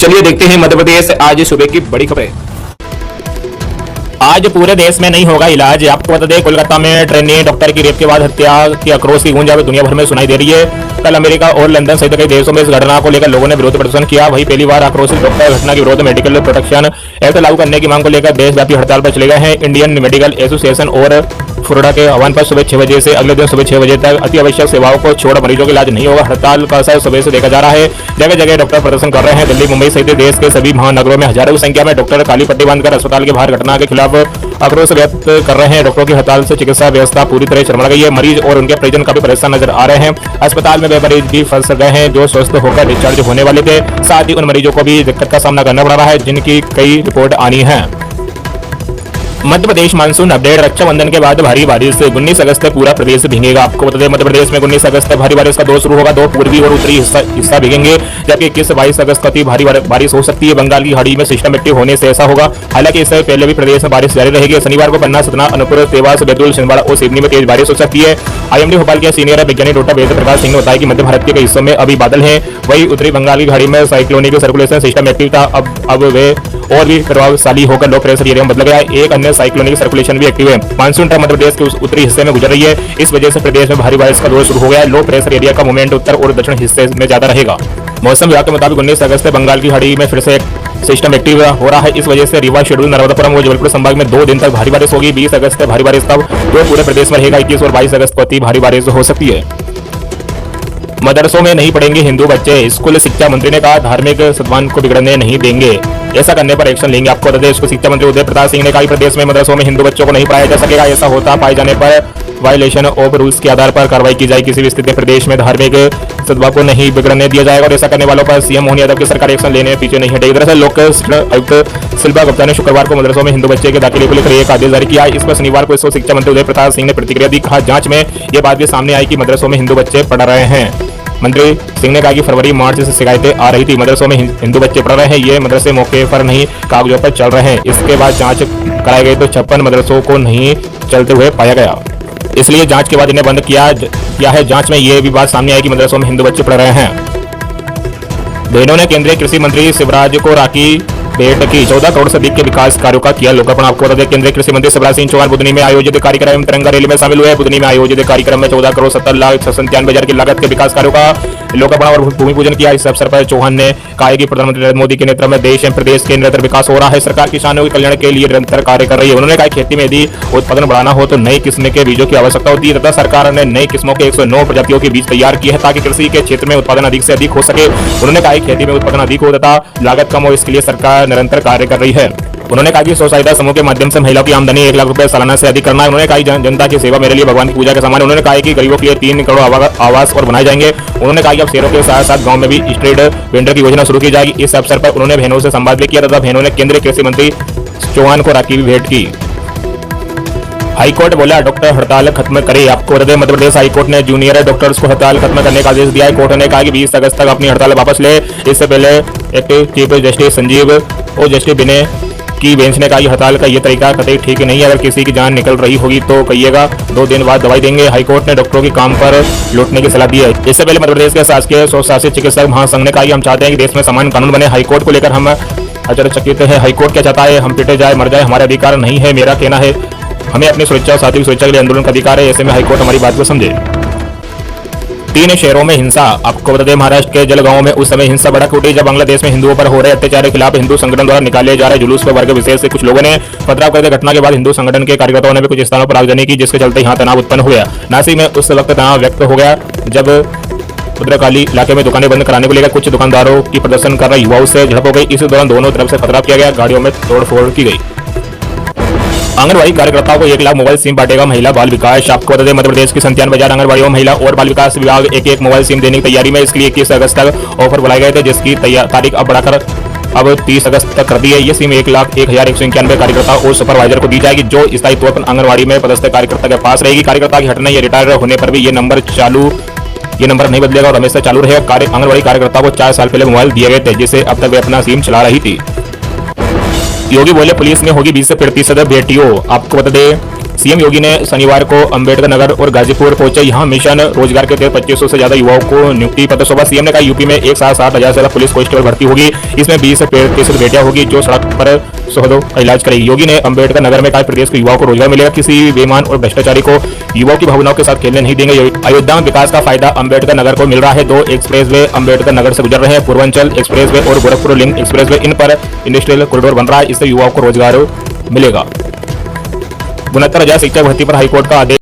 चलिए देखते हैं मध्य प्रदेश आज सुबह की बड़ी खबरें। आज पूरे देश में नहीं होगा इलाज। आपको बता दें, कोलकाता में ट्रेनी डॉक्टर की रेप के बाद हत्या की आक्रोश की गूंज अब दुनिया भर में सुनाई दे रही है। कल अमेरिका और लंदन सहित कई देशों में इस घटना को लेकर लोगों ने विरोध प्रदर्शन किया। वहीं पहली बार आक्रोशित डॉक्टर घटना के विरोध मेडिकल प्रोटेक्शन एक्ट लागू करने की मांग को लेकर देशव्यापी हड़ताल पर चले गए हैं। इंडियन मेडिकल एसोसिएशन और फ्लोरिडा के आह्वान पर सुबह 6 बजे से अगले दिन सुबह 6 बजे तक अति आवश्यक सेवाओं को छोड़ मरीजों का इलाज नहीं होगा। हड़ताल का असर सुबह से देखा जा रहा है। जगह जगह डॉक्टर प्रदर्शन कर रहे हैं। दिल्ली, मुंबई सहित देश के सभी महानगरों में हजारों की संख्या में डॉक्टर काली पट्टी बांधकर अस्पताल के बाहर घटना के खिलाफ आक्रोश व्यक्त कर रहे हैं। डॉक्टरों की हड़ताल से चिकित्सा व्यवस्था पूरी तरह चरमरा गई है। मरीज और उनके परिजन काफी परेशान नजर आ रहे हैं। अस्पताल में वे मरीज भी फंस गए हैं जो स्वस्थ होकर डिस्चार्ज होने वाले थे। साथ ही उन मरीजों को भी दिक्कत का सामना करना पड़ रहा है जिनकी कई रिपोर्ट आनी है। Madhya Pradesh monsoon update. रक्षाबंधन के बाद भारी बारिश से 19 अगस्त तक पूरा प्रदेश भीगेगा। आपको बता दें, मध्य प्रदेश में 19 अगस्त तक भारी बारिश का दौर शुरू होगा। दो पूर्वी और उत्तरी हिस्सा भीगेंगे, जबकि 21-22 अगस्त तक भारी बारिश हो सकती है। बंगाल की खाड़ी में सिस्टम एक्टिव होने से ऐसा होगा। हालांकि इससे पहले भी प्रदेश में बारिश जारी रहेगी। शनिवार को पन्ना, सतना, अनूपपुर, देवास, बैतूल, छिंदवाड़ा और सिवनी में तेज बारिश हो सकती है। आईएमडी भोपाल के सीनियर वैज्ञानिक डॉक्टर वेद प्रकाश सिंह ने बताया कि मध्य भारत के कई हिस्सों में अभी बादल हैं। वही उत्तरी बंगाल की खाड़ी में साइक्लोनिक सर्कुलेशन सिस्टम एक्टिव था। अब वे और भी प्रभावशाली होकर लो प्रेशर एरिया में बदल गया है। एक अन्य साइक्लोनिक सर्कुलेशन भी एक्टिव है। मानसून ट्रफ मध्य प्रदेश के उत्तरी हिस्से में गुजर रही है। इस वजह से प्रदेश में भारी बारिश का दौर शुरू हो गया है। लो प्रेशर एरिया का मूवमेंट उत्तर और दक्षिण हिस्से में ज्यादा रहेगा। मौसम विभाग के मुताबिक 19 अगस्त से बंगाल की खाड़ी में फिर से एक सिस्टम एक्टिव हो रहा है। इस वजह से रीवा, शेड्यूल, नर्मदापुरम और जबलपुर संभाग में 2 दिन तक भारी बारिश होगी। 20 अगस्त तक भारी बारिश तब जो पूरे प्रदेश में रहेगा। 21 और 22 अगस्त को अति भारी बारिश हो सकती है। मदरसों में नहीं पढ़ेंगे हिंदू बच्चे। स्कूल शिक्षा मंत्री ने कहा, धार्मिक सद्भाव को बिगड़ने नहीं देंगे। ऐसा करने पर एक्शन लेंगे। आपको बता दें, स्कूल शिक्षा मंत्री उदय प्रताप सिंह ने कहा, प्रदेश में मदरसों में हिंदू बच्चों को नहीं पढ़ाया जा सकेगा। ऐसा होता पाए जाने पर वायलेशन ऑफ रूल्स के आधार पर कार्रवाई की जाएगी। किसी भी स्थिति में प्रदेश में धार्मिक सद्भाव को नहीं बिगड़ने दिया जाएगा और ऐसा करने वालों पर सीएम मोहन यादव की सरकार एक्शन लेने में पीछे नहीं हटेगी। दरअसल लोक आयुक्त शिल्पा गुप्ता ने शुक्रवार को मदरसों में हिंदू बच्चे के दाखिले को लेकर एक आदेश जारी किया। इस पर शनिवार को स्कूल शिक्षा मंत्री उदय प्रताप सिंह ने प्रतिक्रिया दी। कहा, जांच में यह बात भी सामने आई कि मदरसों में हिंदू बच्चे पढ़ रहे हैं। मंत्री सिंह ने कहा कि फरवरी मार्च से शिकायतें आ रही थी। मदरसों में हिंदू बच्चे पढ़ रहे हैं। ये मदरसे मौके पर नहीं, कागजों पर चल रहे हैं। इसके बाद जांच कराई गई तो 56 मदरसों को नहीं चलते हुए पाया गया, इसलिए जांच के बाद इन्हें बंद किया है। जांच में ये भी बात सामने आई कि मदरसों में हिंदू बच्चे पढ़ रहे हैं। बहनों ने केंद्रीय कृषि मंत्री शिवराज को राखी भेंट की। 14 करोड़ से अधिक के विकास कार्यों का किया लोकार्पण। आपको बता दें, केंद्रीय कृषि मंत्री शिवराज सिंह चौहान बुधनी में आयोजित कार्यक्रम में तिरंगा रैली में शामिल हुए। बुधनी में आयोजित कार्यक्रम में 14 करोड़ 70 लाख 97,000 की लागत के विकास कार्यों का लोकार्पण और भूमि पूजन किया। इस अवसर पर चौहान ने कहा कि प्रधानमंत्री नरेंद्र मोदी के नेतृत्व में देश एवं प्रदेश के निरंतर विकास हो रहा है। सरकार किसानों के कल्याण के लिए निरंतर कार्य कर रही है। उन्होंने कहा, खेती में यदि उत्पादन बढ़ाना हो तो नई किस्म के बीजों की आवश्यकता होती है तथा सरकार ने नई किस्मों के 109 प्रजातियों के बीज तैयार किए हैं ताकि कृषि के क्षेत्र में उत्पादन अधिक से अधिक हो सके। उन्होंने कहा, खेती में उत्पादन अधिक हो तथा लागत कम हो, इसके लिए सरकार निरंतर कार्य कर रही है। उन्होंने कहा कि स्व सहायता समूह के माध्यम से महिलाओं की आमदनी 1 लाख रुपए सालाना से अधिक करना है। उन्होंने कहा, जनता की सेवा मेरे लिए भगवान की पूजा के समान। उन्होंने कहा कि गरीबों के लिए 3 करोड़ आवास और बनाए जाएंगे। उन्होंने कहा कि अब शहरों के साथ साथ गांव में भी स्ट्रीट वेंडर की योजना शुरू की जाएगी। इस अवसर पर उन्होंने बहनों से संवाद भी किया तथा बहनों ने केंद्रीय कृषि मंत्री चौहान को राखी भी भेंट की। हाईकोर्ट बोला, डॉक्टर हड़ताल खत्म करे। आपको बता दें, मध्य प्रदेश हाईकोर्ट ने जूनियर डॉक्टर्स को हड़ताल खत्म करने का आदेश दिया है। कोर्ट ने कहा कि 20 अगस्त तक अपनी हड़ताल वापस ले। इससे पहले एक्टिव चीफ जस्टिस संजीव और जस्टिस विनय की बेंच ने कहा कि हड़ताल का यह तरीका कतई ठीक नहीं है। अगर किसी की जान निकल रही होगी तो कहिएगा, 2 दिन बाद दवाई देंगे। हाईकोर्ट ने डॉक्टरों की काम पर लौटने की सलाह दी है। इससे पहले मध्य प्रदेश के शासकीय स्वशासित चिकित्सक महासंघ ने कहा कि हम चाहते हैं कि देश में समान कानून बने। हाईकोर्ट को लेकर हम आश्चर्यचकित हैं। हाईकोर्ट क्या चाहता है? हम पिटे जाए, मर जाए, हमारे अधिकार नहीं है। मेरा कहना है, हमें अपनी सुरक्षा और साथी की सुरक्षा के लिए आंदोलन का अधिकार है। ऐसे में हाईकोर्ट हमारी बात को समझे। 3 शहरों में हिंसा। आपको बता दें, महाराष्ट्र के जलगांव में उस समय हिंसा भड़क उठी जब बांग्लादेश में हिंदुओं पर हो रहे अत्याचार के खिलाफ हिंदू संगठन द्वारा निकाले जा रहे जुलूस पर वर्ग विशेष से कुछ लोगों ने पथराव करते। घटना के बाद हिंदू संगठन के कार्यकर्ताओं ने भी कुछ स्थानों पर आगजनी की, जिसके चलते यहाँ तनाव उत्पन्न हो गया। नासिक में उस वक्त तनाव व्यक्त हो गया जब भद्रकाली इलाके में दुकानें बंद कराने को लेकर कुछ दुकानदारों की प्रदर्शन कर रहे युवाओं से झड़प हो गई। इस दौरान दोनों तरफ से पथराव किया गया, गाड़ियों में तोड़फोड़ की गई। आंगनबाड़ी कार्यकर्ताओं को 1 लाख मोबाइल सिम बांटेगा महिला बाल विकास। आपको बता दें, मध्य प्रदेश की 97,000 आंगनबाड़ियों, महिला और बाल विकास विभाग एक मोबाइल सिम देने की तैयारी में। इसके लिए 21 अगस्त तक ऑफर बुलाए गए थे, जिसकी तारीख अब बढ़ाकर अब 30 अगस्त तक कर दी है। ये सिम 1,01,191 कार्यकर्ताओं और सुपरवाइजर को दी जाएगी, जो स्थायी तौर पर आंगनबाड़ी में पदस्थ कार्यकर्ता के पास रहेगी। कार्यकर्ता की हटने या रिटायर होने पर भी ये नंबर नहीं बदलेगा और हमेशा चालू रहेगा। आंगनबाड़ी कार्यकर्ता को 4 साल पहले मोबाइल दिए गए थे, जिसे अब तक वे अपना सिम चला रही थी। योगी बोले, पुलिस में होगी 20 से 35% बेटियों। आपको बता दें, सीएम योगी ने शनिवार को अंबेडकर नगर और गाजीपुर पहुंचे। यहाँ मिशन रोजगार के तहत 2500 से ज्यादा युवाओं को नियुक्ति पत्र सौंपा। सीएम ने कहा यूपी में एक साथ 60,000 से ज्यादा पुलिस कांस्टेबल भर्ती होगी। इसमें 20 से 35 बेटियां होगी जो सड़क पर शोधों का इलाज करेगी। योगी ने अंबेडकर नगर में कहा प्रदेश के युवाओं को रोजगार मिलेगा। किसी बेईमान और भ्रष्टाचारी को युवाओं की भावनाओं के साथ खेलने नहीं देंगे। अयोध्या में विकास का फायदा अंबेडकर नगर को मिल रहा है। 2 एक्सप्रेसवे अंबेडकर नगर से गुजर रहे हैं। पूर्वांचल एक्सप्रेसवे और गोरखपुर लिंक एक्सप्रेसवे, इन पर इंडस्ट्रियल कॉरिडोर बन रहा है। इससे युवाओं को रोजगार मिलेगा। 69,000 शिक्षक भर्ती पर हाईकोर्ट का आदेश।